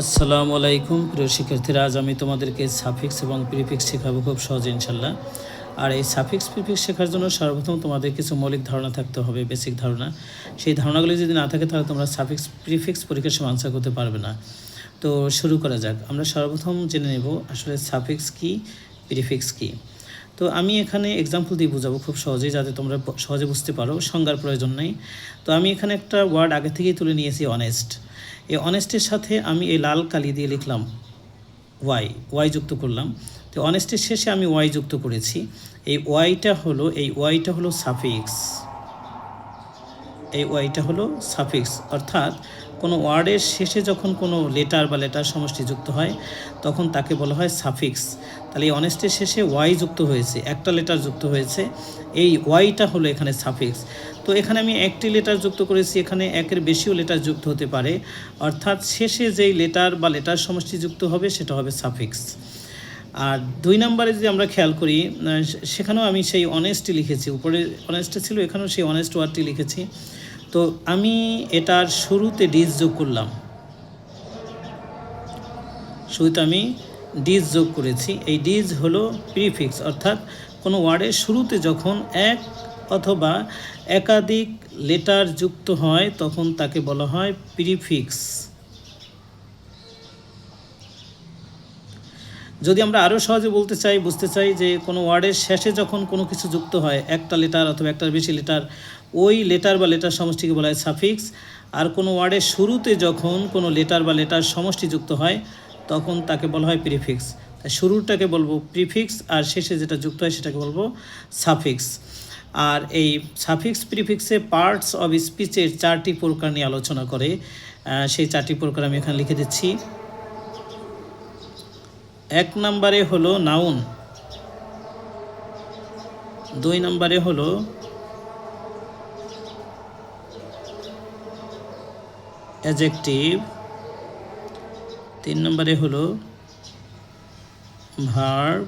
আসসালামু আলাইকুম প্রিয় শিক্ষার্থীরা, আজ আমি তোমাদেরকে সাফিক্স এবং প্রিফিক্স শেখাবো খুব সহজে ইনশাল্লাহ। আর এই সাফিক্স প্রিফিক্স শেখার জন্য সর্বপ্রথম তোমাদের কিছু মৌলিক ধারণা থাকতে হবে, বেসিক ধারণা। সেই ধারণাগুলি যদি না থাকে তাহলে তোমরা সাফিক্স প্রিফিক্স পরীক্ষার সময় আনসার করতে পারবে না। তো শুরু করা যাক। আমরা সর্বপ্রথম জেনে নেব আসলে সাফিক্স কি, প্রিফিক্স কি। তো আমি এখানে এক্সাম্পল দিয়ে বোঝাবো খুব সহজেই, যাতে তোমরা সহজে বুঝতে পারো, সংজ্ঞার প্রয়োজন নেই। তো আমি এখানে একটা ওয়ার্ড আগে থেকেই তুলে নিয়েছি, অনেস্ট। এই অনেস্টের সাথে আমি এই লাল কালি দিয়ে লিখলাম ওয়াই যুক্ত করলাম। তো অনেস্টের শেষে আমি ওয়াই যুক্ত করেছি। এই ওয়াইটা হলো সাফিক্স। এই ওয়াইটা হলো সাফিক্স, অর্থাৎ কোনো ওয়ার্ডের শেষে যখন কোনো লেটার বা লেটার সমষ্টি যুক্ত হয় তখন তাকে বলা হয় সাফিক্স। তাহলে এই অনেস্টের শেষে ওয়াই যুক্ত হয়েছে, একটা লেটার যুক্ত হয়েছে, এই ওয়াইটা হলো এখানে সাফিক্স। তো এখানে আমি একটি লেটার যুক্ত করেছি, এখানে একের বেশিও লেটার যুক্ত হতে পারে, অর্থাৎ শেষে যেই লেটার বা লেটার সমষ্টি যুক্ত হবে সেটা হবে সাফিক্স। আর 2 নম্বরে যদি আমরা খেয়াল করি, সেখানেও আমি সেই অনেস্টই লিখেছি, উপরে অনেস্ট ছিল, এখানেও সেই অনেস্ট ওয়ার্ডটি লিখেছি। তো আমি এটার শুরুতে ডিজ যোগ করলাম, শুরুতে আমি ডিজ যোগ করেছি। এই ডিজ হলো প্রিফিক্স, অর্থাৎ কোনো ওয়ার্ডের শুরুতে যখন এক অথবা একাধিক লেটার যুক্ত হয় তখন তাকে বলা হয় প্রিফিক্স। যদি আমরা আরও সহজে বুঝতে চাই যে কোনো ওয়ার্ডের শেষে যখন কোনো কিছু যুক্ত হয়, একটা লেটার অথবা একটার বেশি লেটার, ওই লেটার বা লেটার সমষ্টিকে বলা হয় সাফিক্স। আর কোনো ওয়ার্ডের শুরুতে যখন কোনো লেটার বা লেটার সমষ্টি যুক্ত হয় তখন তাকে বলা হয় প্রিফিক্স। তাই শুরুটাকে বলবো প্রিফিক্স, আর শেষে যেটা যুক্ত হয় সেটাকে বলবো সাফিক্স। আর এই সাফিক্স প্রিফিক্সে পার্টস অফ স্পিচের 4টি প্রকার নিয়ে আলোচনা করে। সেই 4টি প্রকার আমি এখানে লিখে দিচ্ছি। 1 নম্বরে হলো নাউন, 2 নম্বরে হলো অ্যাডজেক্টিভ, 3 নম্বরে হলো ভার্ব,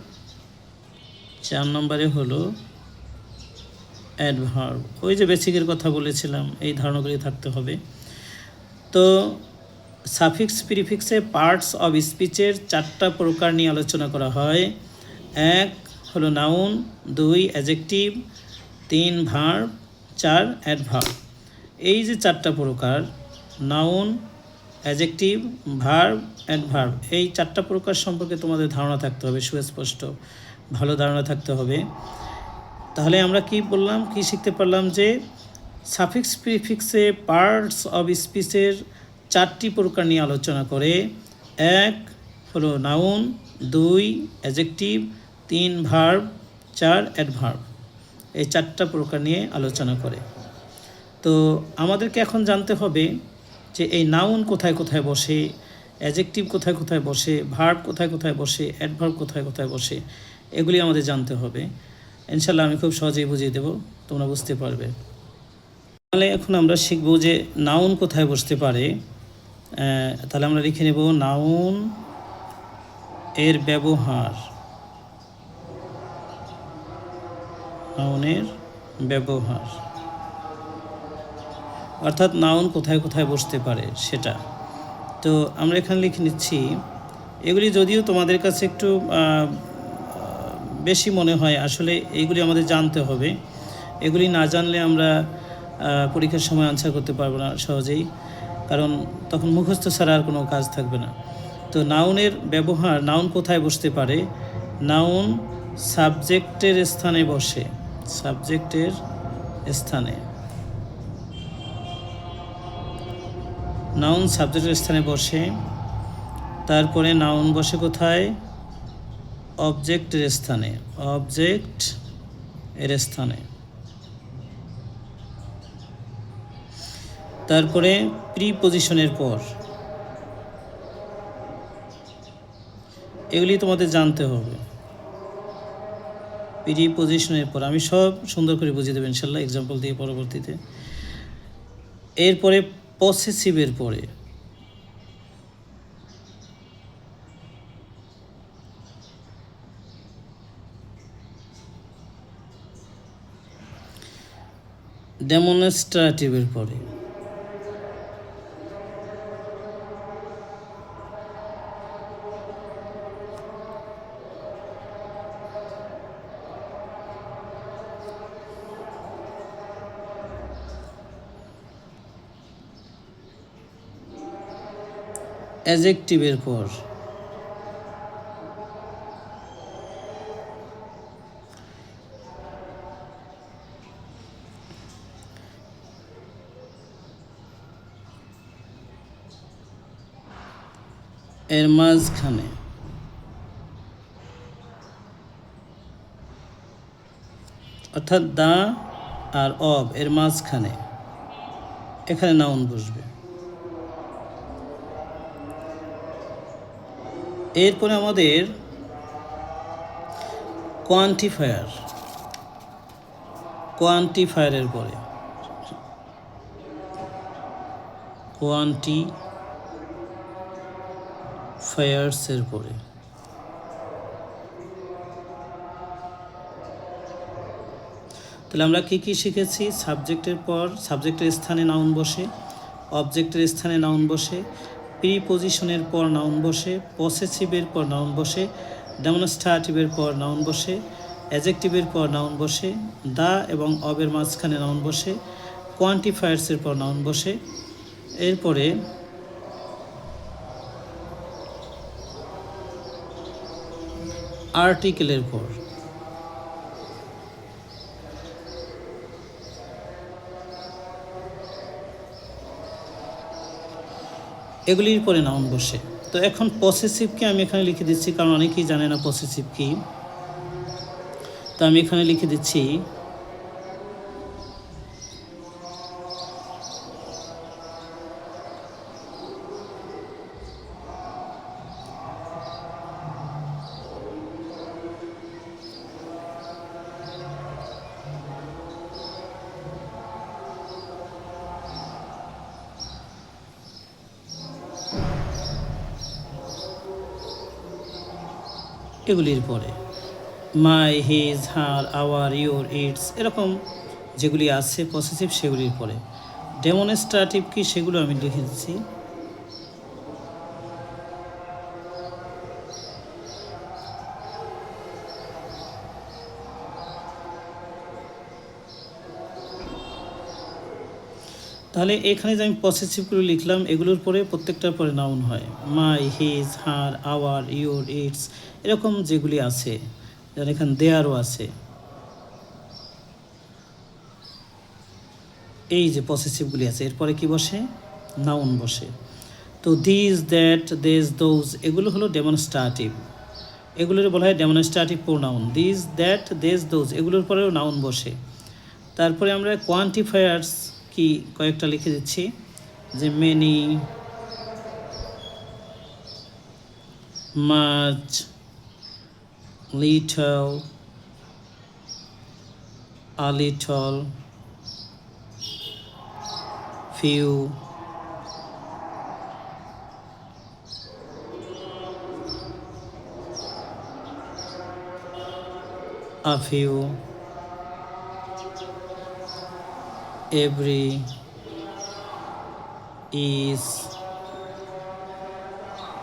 4 নম্বরে হলো অ্যাডভার্ব। ওই যে বেসিকের কথা বলেছিলাম, এই ধারণাগুলি থাকতে হবে। তো সাফিক্স প্রিফিক্সে পার্টস অফ স্পিচের 4টা প্রকার নিয়ে আলোচনা করা হয়। 1 হলো নাউন, 2 অ্যাডজেক্টিভ, 3 ভার্ব, 4 অ্যাডভার্ব। এই যে 4টা প্রকার, নাউন, অ্যাডজেক্টিভ, ভার্ব, অ্যাডভার্ব, এই 4টা প্রকার সম্পর্কে তোমাদের ধারণা থাকতে হবে, সুস্পষ্ট ভালো ধারণা থাকতে হবে। তাহলে আমরা কি বললাম, কি শিখতে পারলাম, যে সাফিক্স প্রিফিক্সে পার্টস অফ স্পিচের 4টি প্রকার নিয়ে আলোচনা করে। 1 হলো নাউন, 2 অ্যাডজেক্টিভ, 3 ভার্ব, 4 অ্যাডভার্ব। এই 4টা প্রকার নিয়ে আলোচনা করে। তো আমাদেরকে এখন জানতে হবে যে এই নাউন কোথায় কোথায় বসে, অ্যাডজেক্টিভ কোথায় কোথায় বসে, ভার্ব কোথায় কোথায় বসে, অ্যাডভার্ব কোথায় কোথায় বসে, এগুলি আমাদের জানতে হবে। ইনশাল্লাহ আমি খুব সহজেই বুঝিয়ে দেব, তোমরা বুঝতে পারবে। তাহলে এখন আমরা শিখব যে নাউন কোথায় বসতে পারে। তাহলে আমরা লিখে নেব নাউন এর ব্যবহার, নাউনের ব্যবহার, অর্থাৎ নাউন কোথায় কোথায় বসতে পারে সেটা। তো আমরা এখানে লিখে নিচ্ছি। এগুলি যদিও তোমাদের কাছে একটু বেশি মনে হয়, আসলে এইগুলি আমাদের জানতে হবে। এগুলি না জানলে আমরা পরীক্ষার সময় আনসার করতে পারবো না সহজেই, কারণ তখন মুখস্থ ছাড়া আর কোনো কাজ থাকবে না। তো নাউনের ব্যবহার, নাউন কোথায় বসতে পারে। নাউন সাবজেক্টের স্থানে বসে, সাবজেক্টের স্থানে, নাউন সাবজেক্টের স্থানে বসে। তারপরে নাউন বসে কোথায়, অবজেক্টের স্থানে, অবজেক্ট এর স্থানে। তারপরে প্রিপজিশনের পর, এগুলি তোমাদের জানতে হবে। প্রিপজিশনের পর আমি সব সুন্দর করে বুঝিয়ে দেবো ইনশাল্লাহ এক্সাম্পল দিয়ে পরবর্তীতে। এরপরে পসেসিভের পরে, ডেমনস্ট্রেটিভের পরে, অ্যাজেক্টিভের পর এর মাঝখানে অর্থাৎ দা আর অব এর মাঝখানে এখানে নাউন বসবে। এরপরে আমাদের কোয়ান্টিফায়ারের পরে কোয়ান্টিফায়ার্সের পরে তাহলে আমরা কি শিখেছি? সাবজেক্টের পর সাবজেক্টের স্থানে নাউন বসে, অবজেক্টের স্থানে নাউন বসে, প্রিপোজিশনের পর নাউন বসে, পসেসিভের পর নাউন বসে, ডেমনস্ট্রেটিভের পর নাউন বসে, অ্যাডজেক্টিভের পর নাউন বসে, দা এবং অবের মাঝখানে নাউন বসে, কোয়ান্টিফায়ার্সের পর নাউন বসে, এরপরে আর্টিকেলের পর এগুলির পরে নাউন বসে। তো এখন পসেসিভকে আমি এখানে লিখে দিচ্ছি, কারণ অনেকেই জানে না পসেসিভ কি। তো আমি এখানে লিখে দিচ্ছি এগুলির পরে my, his, her, our, your, its এরকম যেগুলি আছে পসেসিভ সেগুলির পরে। ডেমনস্ট্রেটিভ কি সেগুলো আমি লিখে দিচ্ছি। তাহলে এখানে যে আমি পসেসিভগুলো লিখলাম এগুলোর পরে প্রত্যেকটার পরে নাউন হয়। My, his, her, our, your, its এরকম যেগুলি আছে, যেমন এখানে দেয়ারও আছে, এই যে পসেসিভগুলি আছে এরপরে কি বসে? নাউন বসে। তো দিস, দ্যাট, দেস, দোজ এগুলো হলো ডেমনস্ট্রেটিভ, এগুলোর বলা হয় ডেমনস্ট্রেটিভ প্রোনাউন। দিস, দ্যাট, দেস, দোজ এগুলোর পরেও নাউন বসে। তারপরে আমরা কোয়ান্টিফায়ার্স কি কয়েকটা লিখে দিচ্ছি, যে many, much, little, a little, few, a few, every, is,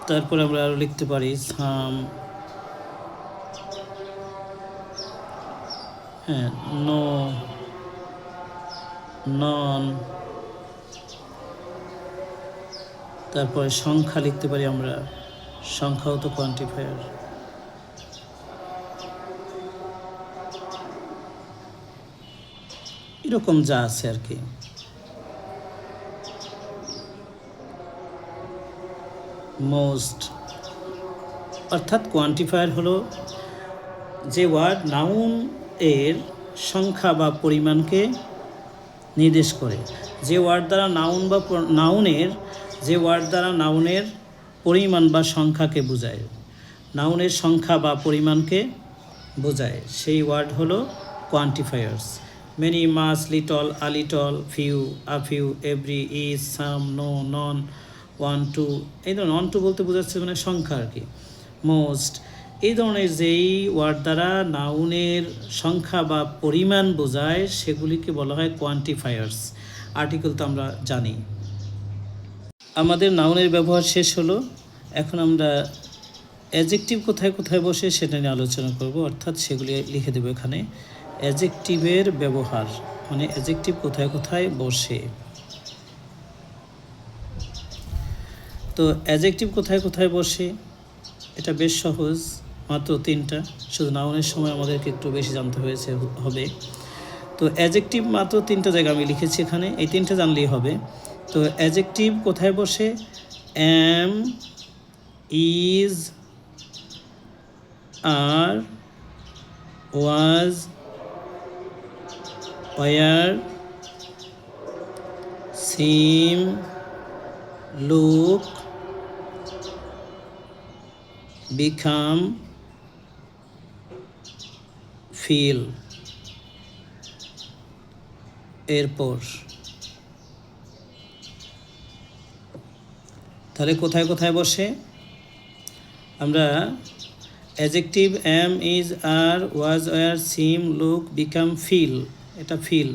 তারপরে আমরা আরও লিখতে পারি সাম, হ্যাঁ, নো, নন, তারপরে সংখ্যা লিখতে পারি আমরা, সংখ্যাও তো কোয়ান্টিফায়ার। এরকম যা আছে আর কি। মোস্ট অর্থাৎ কোয়ান্টিফায়ার হলো যে ওয়ার্ড নাউন এর সংখ্যা বা পরিমাণকে নির্দেশ করে, যে ওয়ার্ড দ্বারা নাউন বা যে ওয়ার্ড দ্বারা নাউনের পরিমাণ বা সংখ্যাকে বোঝায়, নাউনের সংখ্যা বা পরিমাণকে বোঝায়, সেই ওয়ার্ড হলো quantifiers. Many, much, little, a little, few, a few, every, is, some, no, none, one, two এই ধরনের, ওয়ান টু বলতে বোঝাচ্ছে মানে সংখ্যা আর কি। মোস্ট এই ধরনের যেই ওয়ার্ড দ্বারা নাউনের সংখ্যা বা পরিমাণ বোঝায় সেগুলিকে বলা হয় কোয়ান্টিফায়ার্স। আর্টিকেল তো আমরা জানি। আমাদের নাউনের ব্যবহার শেষ হলো, এখন আমরা অ্যাডজেক্টিভ কোথায় কোথায় বসে সেটা নিয়ে আলোচনা করব, অর্থাৎ সেগুলি লিখে দেবো এখানে। অ্যাডজেক্টিভের ব্যবহার মানে অ্যাডজেক্টিভ কোথায় কোথায় বসে। তো অ্যাডজেক্টিভ কোথায় কোথায় বসে, এটা বেশ সহজ, মাত্র 3টা। শুধু নাউনের সময় আমাদেরকে একটু বেশি জানতে হবে। তো অ্যাডজেক্টিভ মাত্র 3টা জায়গা আমি লিখেছি এখানে, এই 3টা জানলেই হবে। তো অ্যাডজেক্টিভ কোথায় বসে? Am, is, are, was, were, seem, look, become, feel. এরপর তাহলে কোথায় কোথায় বসে? আমরা adjective am, is, are, was, were, seem, look, become, feel, এটা ফিল।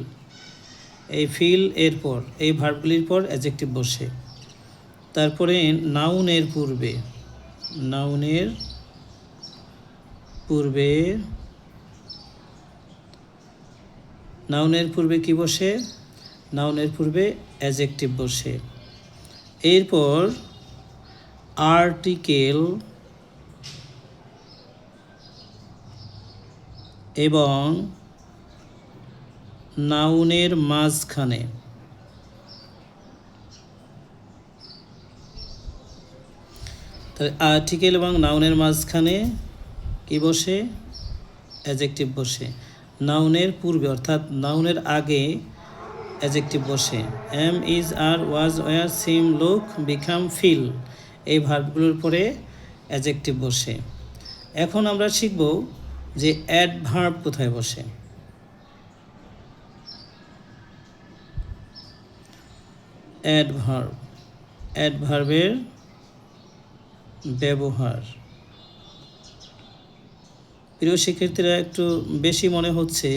এই ফিল এরপর এই ভার্বগুলির পর অ্যাডজেক্টিভ বসে। তারপরে নাউনের পূর্বে, নাউনের পূর্বে, নাউনের পূর্বে কি বসে? নাউনের পূর্বে অ্যাডজেক্টিভ বসে। এরপর আর্টিকেল এবং নাউনের মাঝখানে, তাহলে আর্টিকেল এবং নাউনের মাঝখানে কি বসে? অ্যাডজেক্টিভ বসে। নাউনের পূর্বে অর্থাৎ নাউনের আগে অ্যাডজেক্টিভ বসে। Am, is, are, was, were, seem, look, become, feel, এই ভার্বগুলোর পরে অ্যাডজেক্টিভ বসে। এখন আমরা শিখব যে অ্যাডভার্ব কোথায় বসে। অ্যাডভার্ব, অ্যাডভার্বের ব্যবহার। প্রিয় শিক্ষার্থীরা, একটু বেশি মনে হচ্ছে,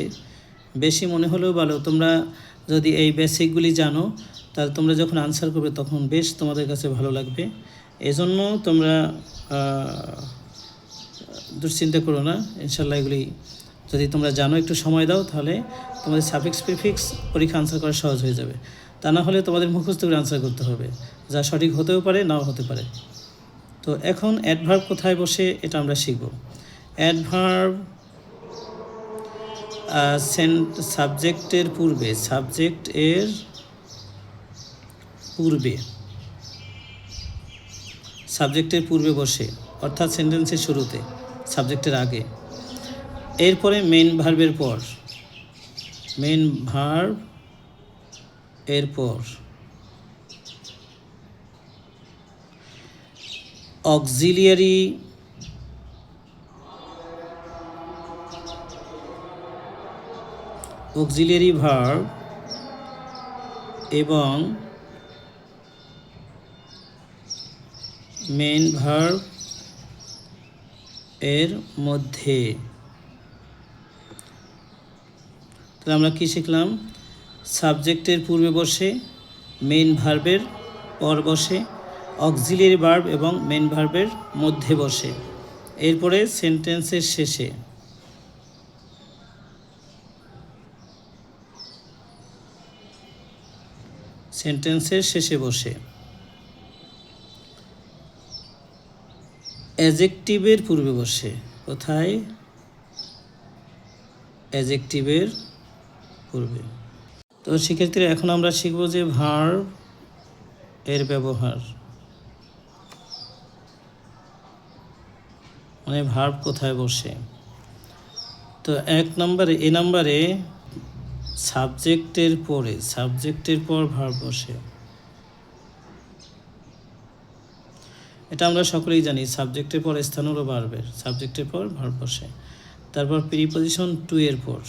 বেশি মনে হলেও ভালো। তোমরা যদি এই বেসিকগুলি জানো তাহলে তোমরা যখন আনসার করবে তখন বেশ তোমাদের কাছে ভালো লাগবে। এজন্য তোমরা দুশ্চিন্তা করো না, ইনশাল্লাহ এগুলি যদি তোমরা জানো, একটু সময় দাও, তাহলে তোমাদের সাফিক্স প্রিফিক্স পরীক্ষা আনসার করা সহজ হয়ে যাবে। তা না হলে তোমাদের মুখস্থ করে আনসার করতে হবে, যা সঠিক হতেও পারে, নাও হতে পারে। তো এখন অ্যাডভার্ব কোথায় বসে এটা আমরা শিখব। অ্যাডভার্ব সাবজেক্টের পূর্বে, সাবজেক্ট এর পূর্বে, সাবজেক্টের পূর্বে বসে, অর্থাৎ সেন্টেন্সের শুরুতে, সাবজেক্টের আগে। এরপরে মেইন ভার্বের পর, মেইন ভার্ব এরপর অক্সিলিয়ারি ভার্ব এবং মেইন ভার্ব এর মধ্যে। তাহলে আমরা কি শিখলাম? সাবজেক্টের পূর্বে বসে, মেইন ভার্বের পর বসে, অক্সিলিয়ারি ভার্ব এবং মেইন ভার্বের মধ্যে বসে। এরপরে সেন্টেন্সের শেষে, সেন্টেন্সের শেষে বসে। অ্যাডজেক্টিভের পূর্বে বসে। কোথায়? অ্যাডজেক্টিভের পূর্বে। তো শিক্ষার্থীরা, এখন আমরা শিখব যে ভার্ব এর ব্যবহার, মানে ভার্ব কোথায় বসে। তো 1 নম্বরে, এ নম্বরে সাবজেক্টের পরে, সাবজেক্টের পর ভার্ব বসে। এটা আমরা সকলেই জানি, সাবজেক্টের পর স্থান হলো ভার্বের, সাবজেক্টের পর ভার্ব বসে। তারপর প্রিপজিশন টু এর পর,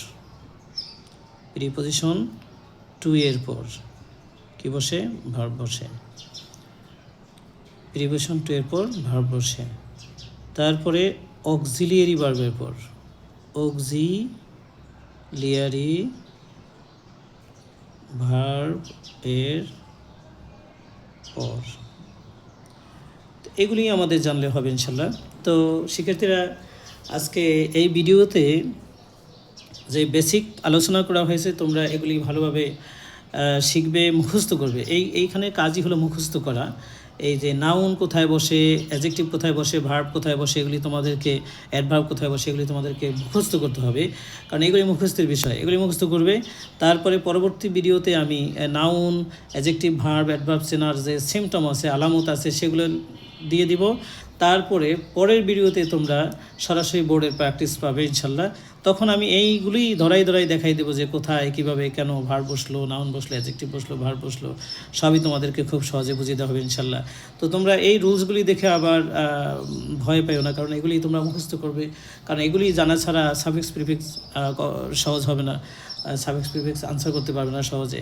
প্রিপজিশন টু এর পর কি বসে? ভার্ব বসে। প্রিপজিশন টু এর পর ভার্ব বসে। তারপরে অক্সিলিয়ারি ভার্বের পর, অক্সিলিয়ারি ভার্ব এর পর। এগুলি আমাদের জানলে হবে ইনশাল্লাহ। তো শিক্ষার্থীরা, আজকে এই ভিডিওতে যে বেসিক আলোচনা করা হয়েছে, তোমরা এগুলি ভালোভাবে শিখবে, মুখস্থ করবে। এইখানে কাজই হলো মুখস্থ করা। এই যে নাউন কোথায় বসে, অ্যাডজেক্টিভ কোথায় বসে, ভার্ব কোথায় বসে, এগুলি তোমাদেরকে অ্যাডভার্ব কোথায় বসে, এগুলি তোমাদেরকে মুখস্থ করতে হবে, কারণ এগুলি মুখস্থের বিষয়, এগুলি মুখস্থ করবে। তারপরে পরবর্তী ভিডিওতে আমি নাউন, অ্যাডজেক্টিভ, ভার্ব, অ্যাডভার্ব চেনার যে সিমটম আছে, আলামত আছে, সেগুলো দিয়ে দিব। তারপরে পরের ভিডিওতে তোমরা সরাসরি বোর্ডের প্র্যাকটিস পাবে ইনশাল্লাহ। তখন আমি এইগুলি ধরাই দেখাই দেবো যে কোথায়, কিভাবে, কেন ভার্ব বসলো, নাউন বসলো, অ্যাডজেক্টিভ বসলো, ভার্ব বসলো, সবই তোমাদেরকে খুব সহজে বুঝিয়ে দেওয়া হবে ইনশাল্লাহ। তো তোমরা এই রুলসগুলি দেখে আবার ভয় পাইও না, কারণ এগুলি তোমরা মুখস্থ করবে, কারণ এগুলি জানা ছাড়া সাফিক্স প্রিফিক্স সহজ হবে না, সাফিক্স প্রিফিক্স আনসার করতে পারবে না সহজে।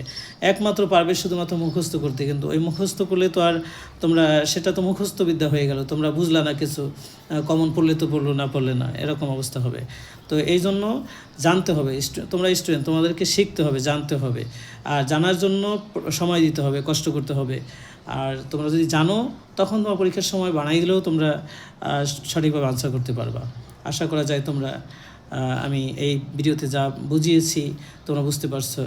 একমাত্র পারবে শুধুমাত্র মুখস্থ করতে, কিন্তু ওই মুখস্থ করলে তো আর তোমরা, সেটা তো মুখস্থ বিদ্যা হয়ে গেল, তোমরা বুঝলা না কিছু, কমন পড়লে তো পড়লো, না পড়লে না, এরকম অবস্থা হবে। তো এই জন্য জানতে হবে, তোমরা স্টুডেন্ট, তোমাদেরকে শিখতে হবে, জানতে হবে, আর জানার জন্য সময় দিতে হবে, কষ্ট করতে হবে। আর তোমরা যদি জানো, তখন তোমার পরীক্ষার সময় বানাই দিলেও তোমরা সঠিকভাবে আনসার করতে পারবা। আশা করা যায় তোমরা আমি এই ভিডিওতে যা বুঝিয়েছি তোমরা বুঝতে পারছো।